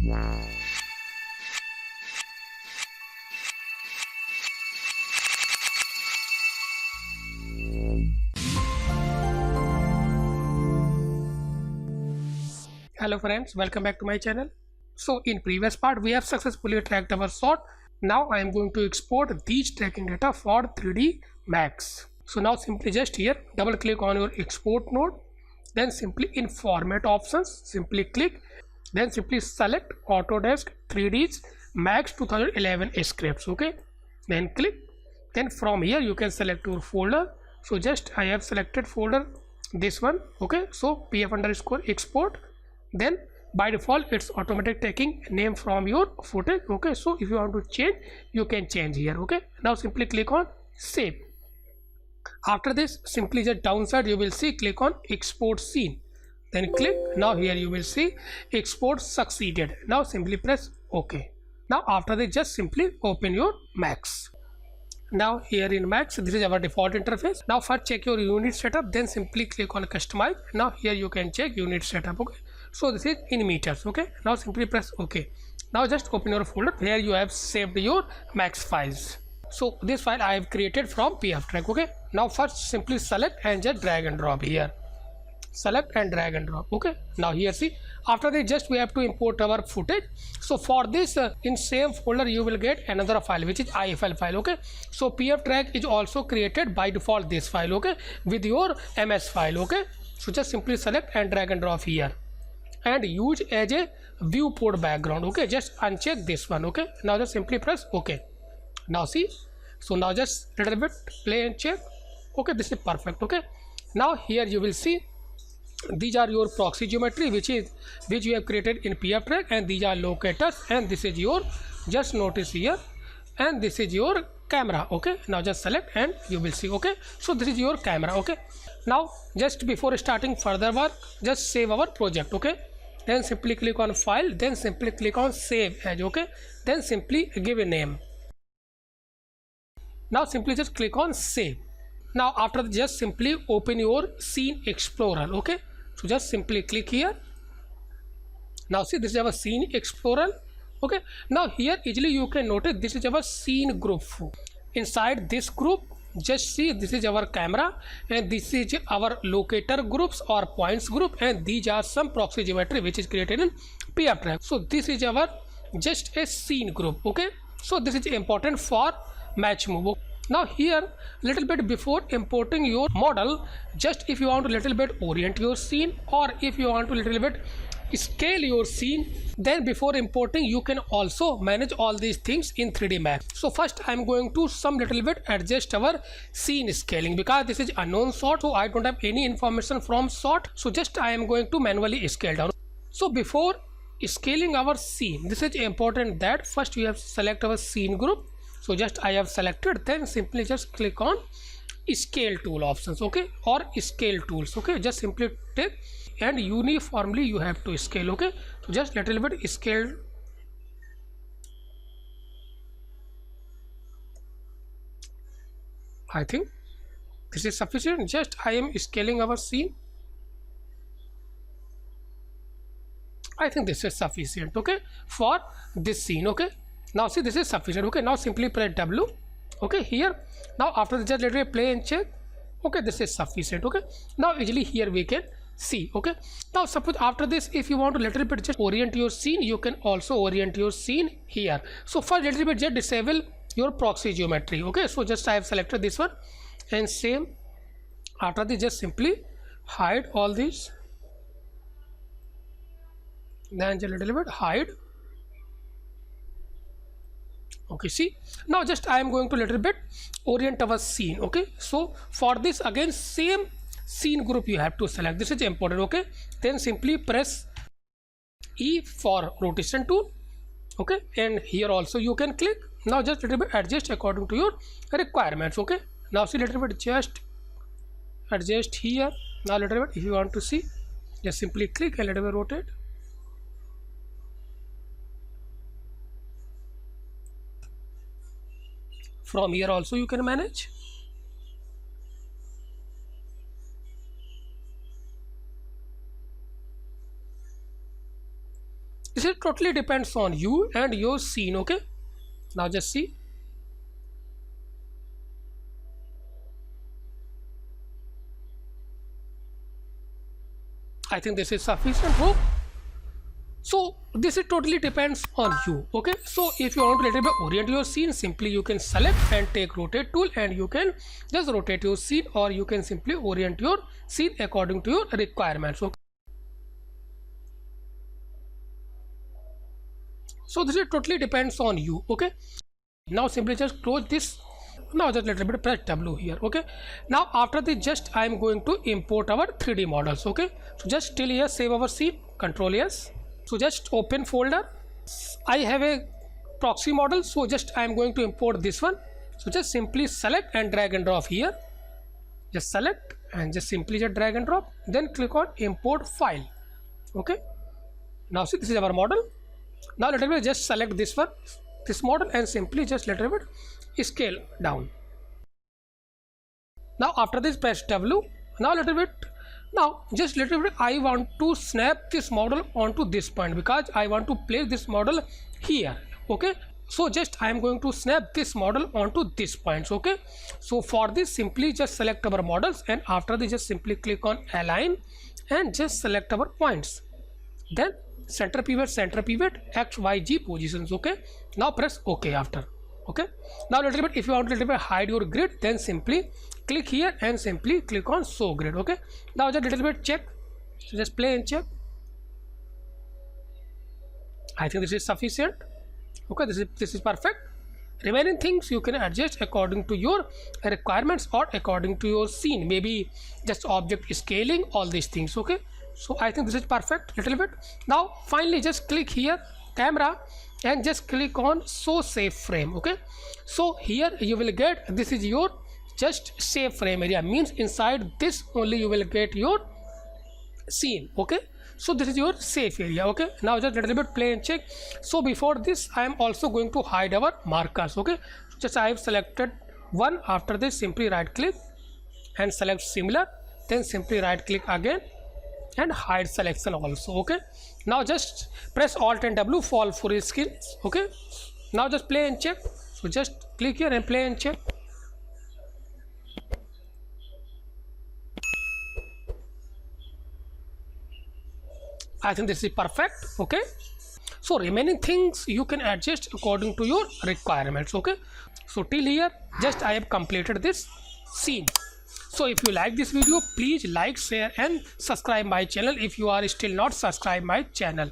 Hello friends, welcome back to my channel. So in previous part we have successfully tracked our sort. Now I am going to export these tracking data for 3D Max. So now simply just here double click on your export node, then simply in format options simply click, then simply select Autodesk 3ds Max 2011 scripts. Okay, then click, then from here you can select your folder. So just I have selected folder this one. Okay, so pf_export, then by default it's automatic taking name from your footage. Okay, so if you want to change you can change here. Okay, now simply click on save. After this simply just downside you will see click on export scene, then click. Now here you will see export succeeded. Now simply press OK. Now after this just simply open your Max. Now here in Max this is our default interface. Now first check your unit setup, then simply click on customize. Now here you can check unit setup. Okay, so this is in meters. Okay, now simply press OK. Now just open your folder where you have saved your Max files. So this file I have created from pftrack. Okay, now first simply select and just drag and drop here, select and drag and drop. Okay, now here see after this just we have to import our footage. So for this in same folder you will get another file which is ifl file. Okay, so pftrack is also created by default this file. Okay, with your ms file. Okay, so just simply select and drag and drop here and use as a viewport background. Okay, just uncheck this one. Okay, now just simply press OK. Now see, so now just little bit play and check. Okay, this is perfect. Okay, now here you will see these are your proxy geometry which you have created in pftrack, and these are locators, and this is your, just notice here, and this is your camera. Okay, now just select and you will see. Okay, so this is your camera. Okay, now just before starting further work just save our project. Okay, then simply click on file, then simply click on save as. Okay, then simply give a name. Now simply just click on save. Now after just simply open your scene explorer. Okay, so just simply click here. Now see this is our scene explorer. Okay, now here easily you can notice this is our scene group. Inside this group just see this is our camera, and this is our locator groups or points group, and these are some proxy geometry which is created in pftrack. So this is our just a scene group. Okay, so this is important for match move. Now here little bit before importing your model, just if you want to little bit orient your scene, or if you want to little bit scale your scene, then before importing you can also manage all these things in 3D Max. So first I am going to some little bit adjust our scene scaling because this is unknown sort, so I don't have any information from sort, so just I am going to manually scale down. So before scaling our scene, this is important that first we have to select our scene group. So just I have selected, then simply just click on scale tool options. Okay, or scale tools. Okay, just simply take and uniformly you have to scale. Okay, so just little bit scale. I think this is sufficient. Just I am scaling our scene. I think this is sufficient. Okay, for this scene. Okay, now see this is sufficient. Okay, now simply press W. Okay, here now after just let me play and check. Okay, this is sufficient. Okay, now easily here we can see. Okay, now suppose after this if you want to little bit just orient your scene, you can also orient your scene here. So first little bit just disable your proxy geometry. Okay, so just I have selected this one, and same after this just simply hide all these, then just little bit hide. Okay, see now just I am going to little bit orient our scene. Okay, so for this again same scene group you have to select, this is important. Okay, then simply press E for rotation tool. Okay, and here also you can click. Now just little bit adjust according to your requirements. Okay, now see little bit just adjust here. Now little bit if you want to see just simply click and little bit rotate. From here also you can manage. This is totally depends on you and your scene. Okay, now just see. I think this is sufficient. Hope so. This is totally depends on you. Okay, so if you want to little bit orient your scene, simply you can select and take rotate tool, and you can just rotate your scene, or you can simply orient your scene according to your requirements. Okay, so this is totally depends on you. Okay, now simply just close this. Now just little bit press W here. Okay, now after this just I am going to import our 3D models. Okay, so just till here save our scene, Control S. So just open folder. I have a proxy model, so just I am going to import this one. So just simply select and drag and drop here. Just select and just simply just drag and drop, then click on import file. Okay, now see, this is our model. Now little bit just select this one, this model, and simply just little bit scale down. Now after this press W. Now little bit, now just little bit I want to snap this model onto this point, because I want to place this model here. Okay, so just I am going to snap this model onto this points. Okay, so for this simply just select our models, and after this just simply click on align and just select our points, then center pivot X Y G positions. Okay, now press OK after. Okay, now little bit if you want to little bit hide your grid, then simply click here and simply click on show grid. Okay, now just little bit check, so just play and check. I think this is sufficient. Okay, this is perfect. Remaining things you can adjust according to your requirements or according to your scene, maybe just object scaling, all these things. Okay, so I think this is perfect. Little bit. Now finally just click here camera and just click on show save frame. Okay, so here you will get, this is your just save frame area, means inside this only you will get your scene. Okay, so this is your safe area. Okay, now just little bit play and check. So before this I am also going to hide our markers. Okay, just I have selected one. After this simply right click and select similar, then simply right click again and hide selection also. Okay, now just press Alt and W for full screen. Okay, now just play and check. So just click here and play and check. I think this is perfect. Okay, so remaining things you can adjust according to your requirements. Okay, so till here just I have completed this scene. So if you like this video, please like, share and subscribe my channel if you are still not subscribed my channel.